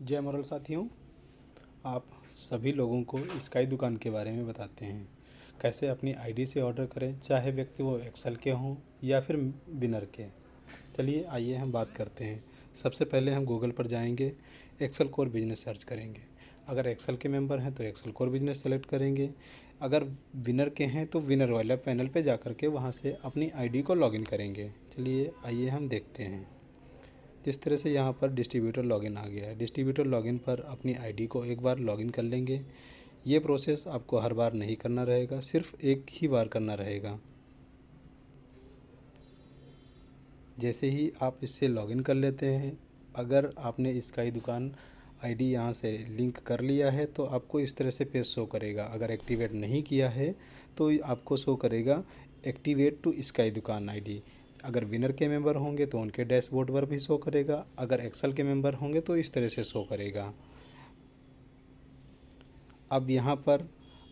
जय मोरल साथियों, आप सभी लोगों को स्काई दुकान के बारे में बताते हैं। कैसे अपनी आईडी से ऑर्डर करें, चाहे व्यक्ति वो एक्सेल के हों या फिर बिनर के। चलिए आइए हम बात करते हैं। सबसे पहले हम गूगल पर जाएंगे, एक्सेल कोर बिजनेस सर्च करेंगे। अगर एक्सेल के मेंबर हैं तो एक्सेल कोर बिजनेस सेलेक्ट करेंगे। अगर विनर के हैं तो विनर वाला पैनल पे जा कर के वहाँ से अपनी आईडी को लॉगिन करेंगे। चलिए आइए हम देखते हैं। जिस तरह से यहाँ पर डिस्ट्रीब्यूटर लॉगिन आ गया है, डिस्ट्रीब्यूटर लॉगिन पर अपनी आईडी को एक बार लॉगिन कर लेंगे। ये प्रोसेस आपको हर बार नहीं करना रहेगा, सिर्फ एक ही बार करना रहेगा। जैसे ही आप इससे लॉगिन कर लेते हैं, अगर आपने स्काई दुकान आईडी यहाँ से लिंक कर लिया है तो आपको इस तरह से पेज शो करेगा। अगर एक्टिवेट नहीं किया है तो आपको शो करेगा एक्टिवेट टू स्काई दुकान आईडी। अगर विनर के मेंबर होंगे तो उनके डैशबोर्ड पर भी शो करेगा। अगर एक्सेल के मेंबर होंगे तो इस तरह से शो करेगा। अब यहाँ पर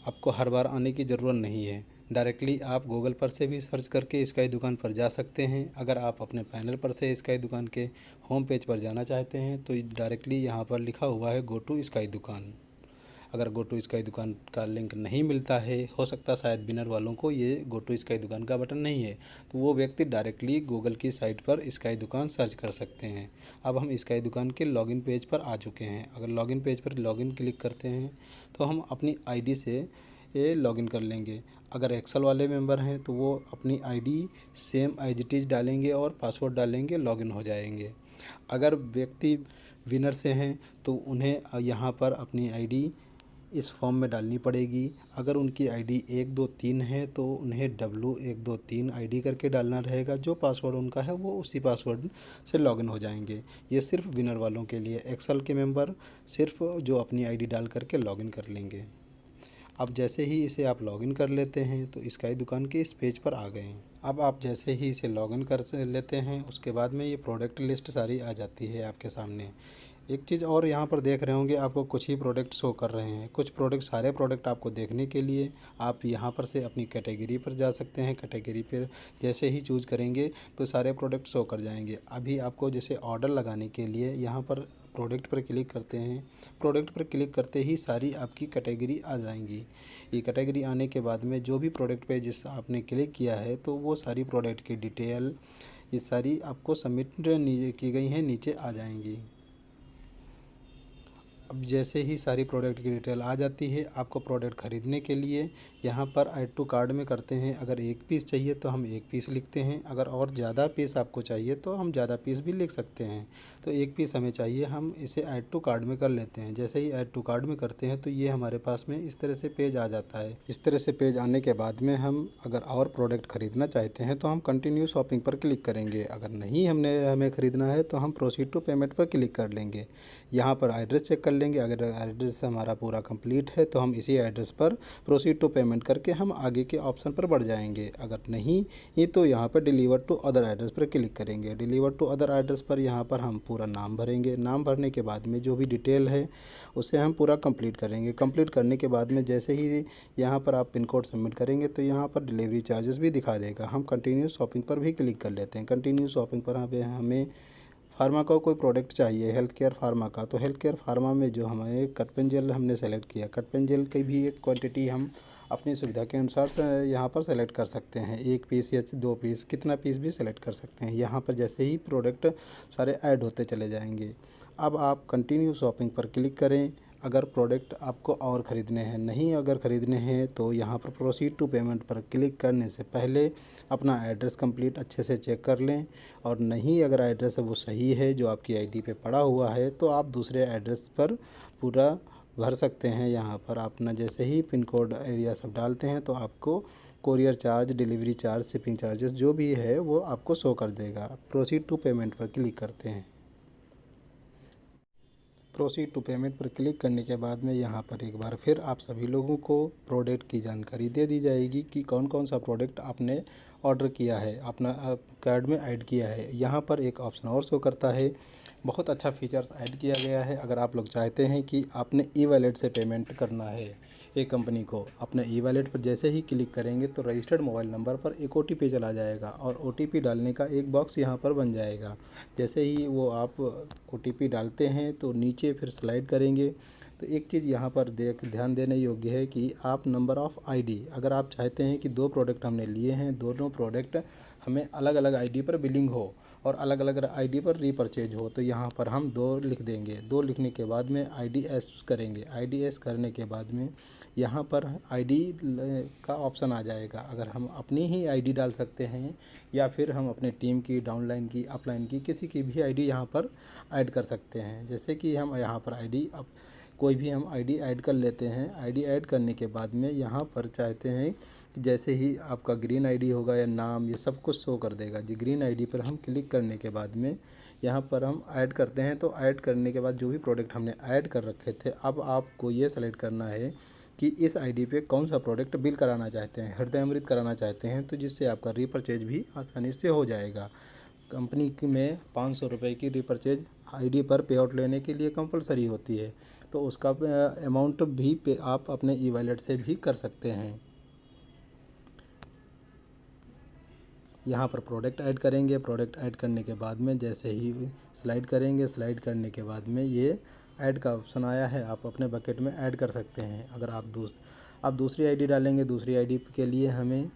आपको हर बार आने की ज़रूरत नहीं है, डायरेक्टली आप गूगल पर से भी सर्च करके स्काई दुकान पर जा सकते हैं। अगर आप अपने पैनल पर से स्काई दुकान के होम पेज पर जाना चाहते हैं तो डायरेक्टली यहाँ पर लिखा हुआ है गो टू स्काई दुकान। अगर गो टू स्काई दुकान का लिंक नहीं मिलता है, हो सकता है शायद बिनर वालों को ये गो टू स्काई दुकान का बटन नहीं है, तो वो व्यक्ति डायरेक्टली गूगल की साइट पर स्काई दुकान सर्च कर सकते हैं। अब हम स्काई दुकान के लॉगिन पेज पर आ चुके हैं। अगर लॉगिन पेज पर लॉगिन क्लिक करते हैं तो हम अपनी आईडी से ये लॉगिन कर लेंगे। अगर एक्सेल वाले मेंबर हैं तो वो अपनी ID same as it is डालेंगे और पासवर्ड डालेंगे, लॉगिन हो जाएंगे। अगर व्यक्ति विनर से हैं तो उन्हें यहाँ पर अपनी आईडी इस फॉर्म में डालनी पड़ेगी। अगर उनकी आईडी 123 है तो उन्हें W123 आईडी करके डालना रहेगा। जो पासवर्ड उनका है वो उसी पासवर्ड से लॉगिन हो जाएंगे। ये सिर्फ विनर वालों के लिए, एक्सेल के मेंबर सिर्फ जो अपनी आईडी डाल करके लॉगिन कर लेंगे। अब जैसे ही इसे आप लॉगिन कर लेते हैं तो स्काई दुकान के इस पेज पर आ गए हैं। अब आप जैसे ही इसे लॉगिन कर लेते हैं उसके बाद में ये प्रोडक्ट लिस्ट सारी आ जाती है आपके सामने। एक चीज़ और यहाँ पर देख रहे होंगे, आपको कुछ ही प्रोडक्ट शो कर रहे हैं। कुछ प्रोडक्ट, सारे प्रोडक्ट आपको देखने के लिए आप यहाँ पर से अपनी कैटेगरी पर जा सकते हैं। कैटेगरी पर जैसे ही चूज़ करेंगे तो सारे प्रोडक्ट शो कर जाएंगे। अभी आपको जैसे ऑर्डर लगाने के लिए यहाँ पर प्रोडक्ट पर क्लिक करते हैं। प्रोडक्ट पर क्लिक करते ही सारी आपकी कैटेगरी आ जाएंगी। ये कैटेगरी आने के बाद में जो भी प्रोडक्ट पे जिस आपने क्लिक किया है तो वो सारी प्रोडक्ट की डिटेल ये सारी आपको सबमिट की गई हैं, नीचे आ जाएंगी। अब जैसे ही सारी प्रोडक्ट की डिटेल आ जाती है, आपको प्रोडक्ट ख़रीदने के लिए यहाँ पर ऐड टू कार्ट में करते हैं। अगर एक पीस चाहिए तो हम एक पीस लिखते हैं। अगर और ज़्यादा पीस आपको चाहिए तो हम ज़्यादा पीस भी लिख सकते हैं। तो एक पीस हमें चाहिए, हम इसे ऐड टू कार्ट में कर लेते हैं। जैसे ही ऐड टू कार्ट में करते हैं तो ये हमारे पास में इस तरह से पेज आ जाता है। इस तरह से पेज आने के बाद में हम अगर और प्रोडक्ट ख़रीदना चाहते हैं तो हम कंटिन्यू शॉपिंग पर क्लिक करेंगे। अगर नहीं हमें ख़रीदना है तो हम प्रोसीड टू पेमेंट पर क्लिक कर लेंगे। यहाँ पर एड्रेस चेक कर लेंगे। अगर एड्रेस हमारा पूरा कंप्लीट है तो हम इसी एड्रेस पर प्रोसीड टू पेमेंट करके हम आगे के ऑप्शन पर बढ़ जाएंगे। अगर नहीं ये तो यहाँ पर डिलीवर टू अदर एड्रेस पर क्लिक करेंगे। डिलीवर टू अदर एड्रेस पर यहाँ पर हम पूरा नाम भरेंगे। नाम भरने के बाद में जो भी डिटेल है उसे हम पूरा कंप्लीट करेंगे। कंप्लीट करने के बाद में जैसे ही यहाँ पर आप पिन कोड सबमिट करेंगे तो यहाँ पर डिलीवरी चार्जेस भी दिखा देगा। हम कंटिन्यू शॉपिंग पर भी क्लिक कर लेते हैं। कंटिन्यू शॉपिंग पर हमें फार्मा का कोई प्रोडक्ट चाहिए, हेल्थ केयर फार्मा का, तो हेल्थ केयर फार्मा में जो हमें कट पेन जेल हमने सेलेक्ट किया, कट पेन जेल की भी एक क्वांटिटी हम अपनी सुविधा के अनुसार से यहाँ पर सेलेक्ट कर सकते हैं। एक पीस या 2 पीस, कितना पीस भी सेलेक्ट कर सकते हैं। यहाँ पर जैसे ही प्रोडक्ट सारे ऐड होते चले जाएंगे। अब आप कंटिन्यू शॉपिंग पर क्लिक करें। अगर प्रोडक्ट आपको और ख़रीदने हैं, नहीं अगर ख़रीदने हैं तो यहाँ पर प्रोसीड टू पेमेंट पर क्लिक करने से पहले अपना एड्रेस कंप्लीट अच्छे से चेक कर लें। और नहीं अगर एड्रेस वो सही है जो आपकी आईडी पे पड़ा हुआ है तो आप दूसरे एड्रेस पर पूरा भर सकते हैं। यहाँ पर अपना जैसे ही पिन कोड एरिया सब डालते हैं तो आपको courier charge, delivery charge, shipping charges जो भी है वो आपको शो कर देगा। प्रोसीड टू पेमेंट पर क्लिक करते हैं। प्रोसीड टू पेमेंट पर क्लिक करने के बाद में यहाँ पर एक बार फिर आप सभी लोगों को प्रोडक्ट की जानकारी दे दी जाएगी कि कौन कौन सा प्रोडक्ट आपने ऑर्डर किया है, अपना कार्ड में ऐड किया है। यहाँ पर एक ऑप्शन और शो करता है, बहुत अच्छा फीचर्स ऐड किया गया है। अगर आप लोग चाहते हैं कि आपने ई वॉलेट से पेमेंट करना है, एक कंपनी को। अपने ई वॉलेट पर जैसे ही क्लिक करेंगे तो रजिस्टर्ड मोबाइल नंबर पर एक OTP चला जाएगा और OTP डालने का एक बॉक्स यहाँ पर बन जाएगा। जैसे ही वो आप OTP डालते हैं तो नीचे फिर स्लाइड करेंगे तो एक चीज़ यहाँ पर ध्यान देने योग्य है कि आप नंबर ऑफ़ ID, अगर आप चाहते हैं कि 2 प्रोडक्ट हमने लिए हैं, दोनों प्रोडक्ट हमें अलग अलग ID पर बिलिंग हो और अलग अलग ID पर रीपरचेज हो, तो यहाँ पर हम 2 लिख देंगे। 2 लिखने के बाद में IDS करेंगे। IDS करने के बाद में यहाँ पर ID का ऑप्शन आ जाएगा। अगर हम अपनी ही ID डाल सकते हैं या फिर हम अपने टीम की, डाउनलाइन की, अपलाइन की, किसी की भी ID यहाँ पर ऐड कर सकते हैं। जैसे कि हम यहाँ पर ID कोई भी हम ID ऐड कर लेते हैं। ID ऐड करने के बाद में यहाँ पर चाहते हैं कि जैसे ही आपका ग्रीन ID होगा या नाम, ये सब कुछ शो कर देगा जी। ग्रीन ID पर हम क्लिक करने के बाद में यहाँ पर हम ऐड करते हैं। तो ऐड करने के बाद जो भी प्रोडक्ट हमने ऐड कर रखे थे, अब आपको ये सेलेक्ट करना है कि इस ID पे कौन सा प्रोडक्ट बिल कराना चाहते हैं। हृदय अमृत कराना चाहते हैं तो जिससे आपका रीपरचेज भी आसानी से हो जाएगा। कंपनी में 500 रुपये की रीपरचेज ID पर पे आउट लेने के लिए कंपलसरी होती है, तो उसका अमाउंट भी पे आप अपने ई वॉलेट से भी कर सकते हैं। यहाँ पर प्रोडक्ट ऐड करेंगे। प्रोडक्ट ऐड करने के बाद में जैसे ही स्लाइड करेंगे, स्लाइड करने के बाद में ये ऐड का ऑप्शन आया है, आप अपने बकेट में ऐड कर सकते हैं। अगर आप दूसरी ID डालेंगे, दूसरी ID के लिए हमें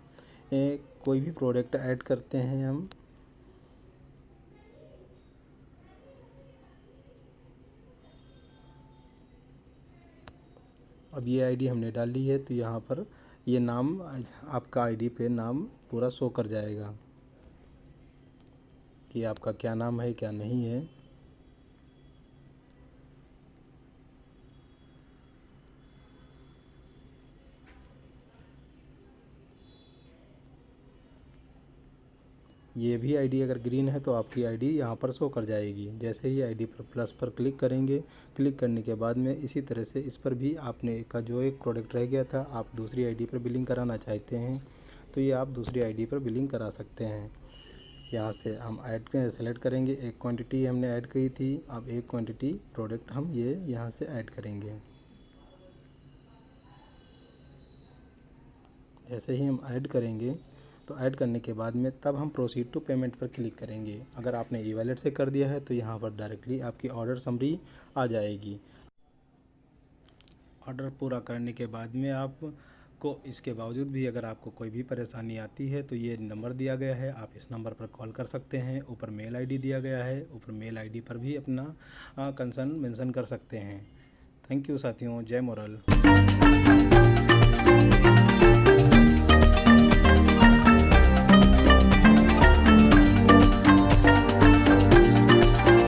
कोई भी प्रोडक्ट ऐड करते हैं हम। अब ये ID हमने डाल ली है तो यहाँ पर ये नाम, आपका ID पे नाम पूरा शो कर जाएगा कि आपका क्या नाम है, क्या नहीं है। ये भी ID अगर ग्रीन है तो आपकी ID यहाँ पर शो कर जाएगी। जैसे ही ID पर प्लस पर क्लिक करेंगे, क्लिक करने के बाद में इसी तरह से इस पर भी आपने का जो एक प्रोडक्ट रह गया था, आप दूसरी ID पर बिलिंग कराना चाहते हैं तो ये आप दूसरी ID पर बिलिंग करा सकते हैं। यहाँ से हम ऐड सेलेक्ट करेंगे। एक क्वांटिटी हमने ऐड की थी, अब एक क्वांटिटी प्रोडक्ट हम ये यहाँ से ऐड करेंगे। जैसे ही हम ऐड करेंगे तो ऐड करने के बाद में तब हम प्रोसीड टू पेमेंट पर क्लिक करेंगे। अगर आपने ई वॉलेट से कर दिया है तो यहाँ पर डायरेक्टली आपकी ऑर्डर समरी आ जाएगी। ऑर्डर पूरा करने के बाद में आपको इसके बावजूद भी अगर आपको कोई भी परेशानी आती है तो ये नंबर दिया गया है, आप इस नंबर पर कॉल कर सकते हैं। ऊपर मेल ID दिया गया है, ऊपर मेल ID पर भी अपना कंसर्न मेंशन कर सकते हैं। थैंक यू साथियों, जय मोरल।